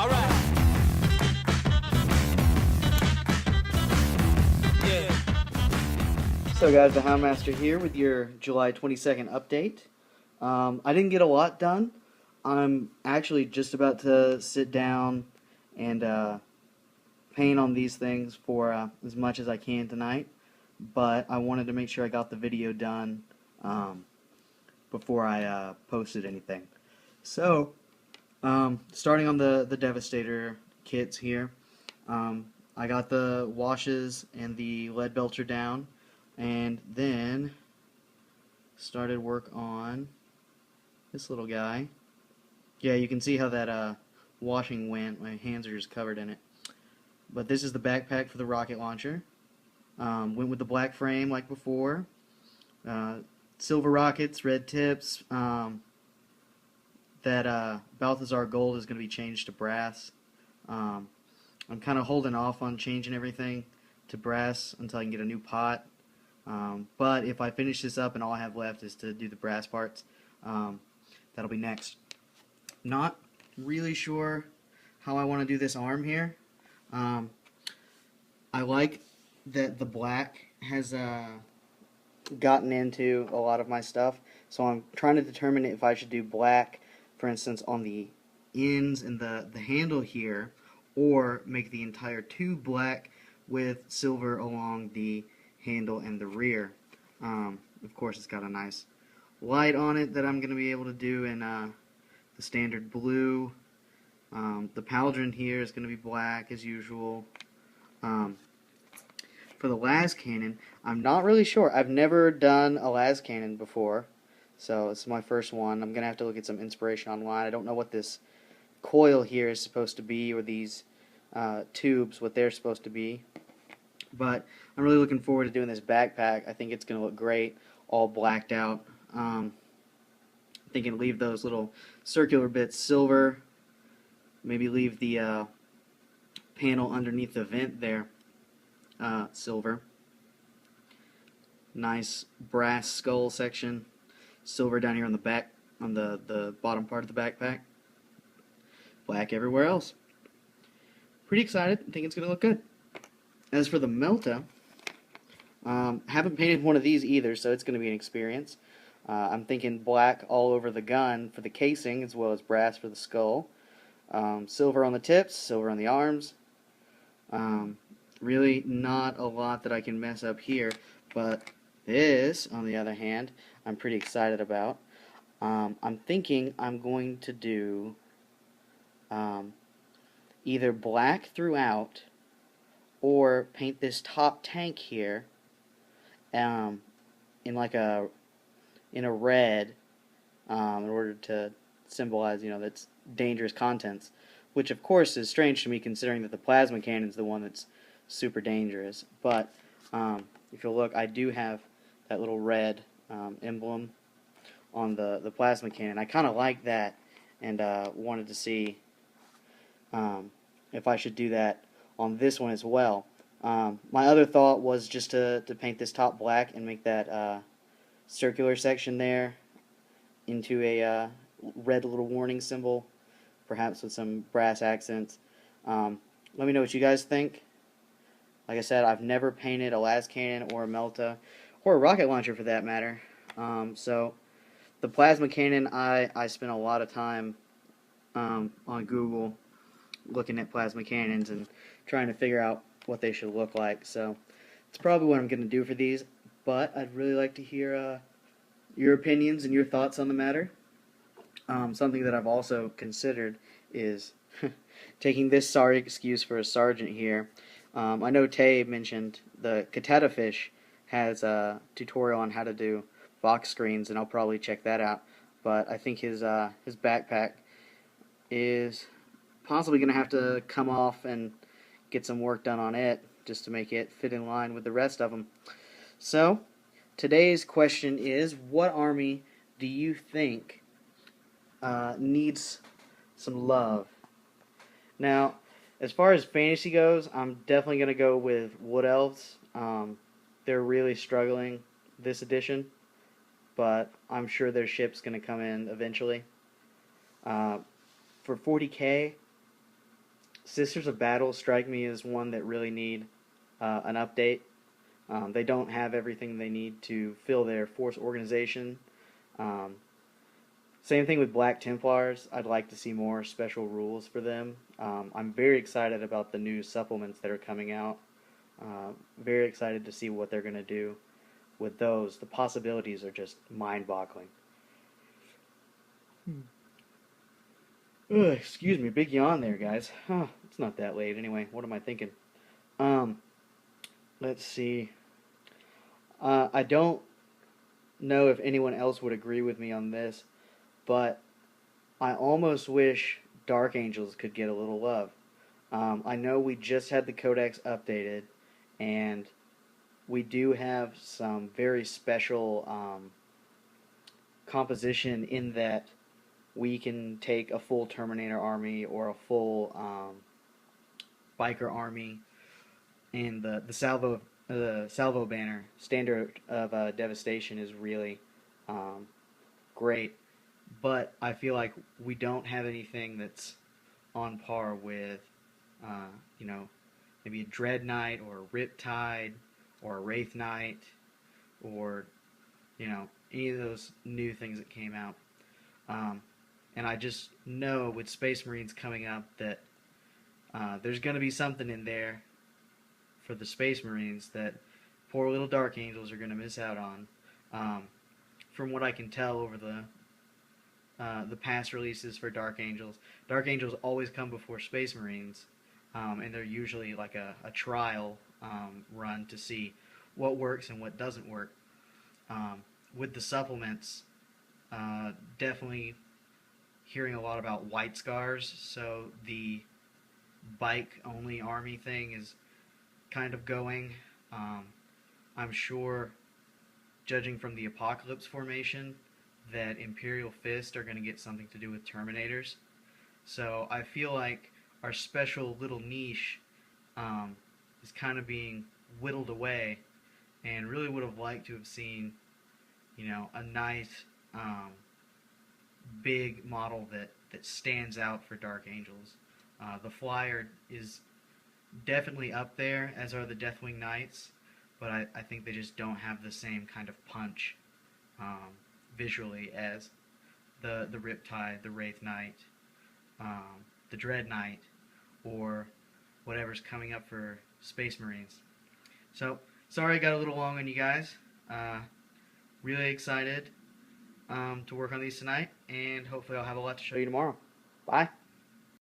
All right. Yeah. So guys, the Houndmaster here with your July 22nd update. I didn't get a lot done. I'm actually just about to sit down and paint on these things for as much as I can tonight, but I wanted to make sure I got the video done before I posted anything. So, starting on the Devastator kits here, I got the washes and the lead belcher down, and then started work on this little guy. Yeah, you can see how that washing went. My hands are just covered in it. But this is the backpack for the rocket launcher. Went with the black frame like before. Silver rockets, red tips. That Balthazar gold is going to be changed to brass. I'm kind of holding off on changing everything to brass until I can get a new pot. But if I finish this up and all I have left is to do the brass parts, that'll be next. Not really sure how I want to do this arm here. I like that the black has gotten into a lot of my stuff, so I'm trying to determine if I should do black, for instance, on the ends and the handle here, or make the entire tube black with silver along the handle and the rear. Of course, it's got a nice light on it that I'm going to be able to do in the standard blue. The pauldron here is going to be black as usual. For the las cannon, I'm not really sure. I've never done a las cannon before, so it's my first one. I'm going to have to look at some inspiration online. I don't know what this coil here is supposed to be, or these tubes, what they're supposed to be. But I'm really looking forward to doing this backpack. I think it's going to look great, all blacked out. Thinking leave those little circular bits silver. Maybe leave the panel underneath the vent there silver. Nice brass skull section. Silver down here on the back, on the bottom part of the backpack. Black everywhere else. Pretty excited. I think it's going to look good. As for the Melta, haven't painted one of these either, so it's going to be an experience. I'm thinking black all over the gun for the casing, as well as brass for the skull. Silver on the tips, silver on the arms. Really not a lot that I can mess up here, but this, on the other hand, I'm pretty excited about. I'm thinking I'm going to do either black throughout, or paint this top tank here in like a red, in order to symbolize, that's dangerous contents, which of course is strange to me considering that the plasma cannon is the one that's super dangerous. But if you'll look, I do have that little red emblem on the plasma cannon. I kind of like that, and wanted to see if I should do that on this one as well. My other thought was just to paint this top black and make that circular section there into a red little warning symbol, perhaps with some brass accents. Let me know what you guys think. Like I said, I've never painted a las cannon or a Melta, or a rocket launcher for that matter. So the plasma cannon, I spent a lot of time on Google looking at plasma cannons and trying to figure out what they should look like. So it's probably what I'm going to do for these, but I'd really like to hear your opinions and your thoughts on the matter. Something that I've also considered is taking this sorry excuse for a sergeant here. I know Tay mentioned the Katata Fish has a tutorial on how to do box screens, and I'll probably check that out. But I think his backpack is possibly going to have to come off and get some work done on it just to make it fit in line with the rest of them. So today's question is, what army do you think needs some love? Now, as far as fantasy goes, I'm definitely going to go with Wood Elves. They're really struggling this edition, but I'm sure their ship's going to come in eventually. For 40k, Sisters of Battle strike me as one that really need an update. They don't have everything they need to fill their force organization. Um, Same thing with Black Templars. I'd like to see more special rules for them. I'm very excited about the new supplements that are coming out. Very excited to see what they're going to do with those. The possibilities are just mind-boggling. Excuse me, big yawn there, guys. Huh, it's not that late anyway. What am I thinking? Um, let's see. I don't know if anyone else would agree with me on this, but I almost wish Dark Angels could get a little love. I know we just had the Codex updated, and we do have some very special composition in that we can take a full Terminator army or a full biker army, and the salvo banner standard of devastation is really great. But I feel like we don't have anything that's on par with, uh, you know, maybe a Dread Knight or a Riptide or a Wraith Knight or, any of those new things that came out. Um, and I just know with Space Marines coming up that there's going to be something in there for the Space Marines that poor little Dark Angels are going to miss out on. Um, from what I can tell over the past releases for Dark Angels always come before Space Marines, and they're usually like a trial run to see what works and what doesn't work. With the supplements, definitely hearing a lot about White Scars, so the bike only army thing is kind of going. I'm sure, judging from the Apocalypse formation, that Imperial Fist are going to get something to do with Terminators. So I feel like our special little niche is kind of being whittled away, and really would have liked to have seen, a nice big model that stands out for Dark Angels. The Flyer is definitely up there, as are the Deathwing Knights, but I think they just don't have the same kind of punch visually as the Riptide, the Wraith Knight, the Dread Knight, or whatever's coming up for Space Marines. So, sorry I got a little long on you guys. Really excited to work on these tonight, and hopefully I'll have a lot to show you tomorrow. Bye.